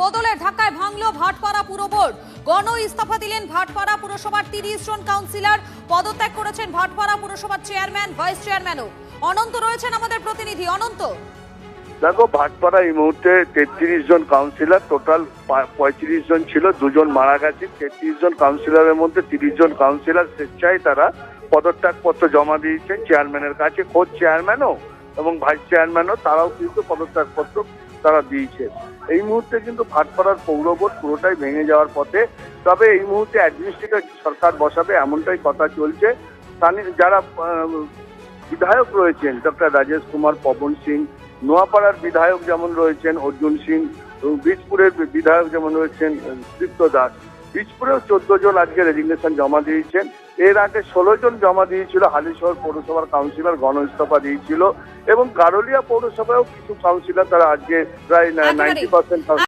বদলের ধাক্কায় ভাঙলো ভাটপাড়া পুর বোর্ড। গণ ইস্তফা দিলেন ভাটপাড়া পুরসভার 30 জন কাউন্সিলর। পদত্যাগ করেছেন ভাটপাড়া পুরসভার চেয়ারম্যান, ভাইস চেয়ারম্যানও। অনন্ত রয়েছেন আমাদের প্রতিনিধি। অনন্ত, দেখো, ভাটপাড়া এই মুহূর্তে 33 জন কাউন্সিলর, টোটাল 35 জন ছিল, 2 জন মারা গেছে। 33 জন কাউন্সিলরের মধ্যে 30 জন কাউন্সিলর স্বেচ্ছায় তারা পদত্যাগ পত্র জমা দিয়েছেন চেয়ারম্যানের কাছে। খোদ চেয়ারম্যানও এবং ভাইস চেয়ারম্যানও তারাও কিন্তু পদত্যাগ পত্র তারা দিয়েছে। এই মুহূর্তে কিন্তু ভাটপাড়ার পৌর বোর্ড পুরোটাই ভেঙে যাওয়ার পথে। তবে এই মুহূর্তে অ্যাডমিনিস্ট্রেটর সরকার বসাবে এমনটাই কথা চলছে। যারা বিধায়ক রয়েছেন, ডক্টর রাজেশ কুমার, পবন সিং, নোয়াপাড়ার বিধায়ক যেমন রয়েছেন অর্জুন সিং, বীজপুরের বিধায়ক যেমন রয়েছেন দীপ্ত দাস, বীজপুরেও 14 জন আজকে রেজিগনেশন জমা দিয়েছেন। এর আগে 16 জন জমা দিয়েছিল। হালিশহর পৌরসভার কাউন্সিলর গণ ইস্তফা দিয়েছিল এবং গারোলিয়া পৌরসভায়ও কিছু কাউন্সিলর তারা আজকে প্রায় 90%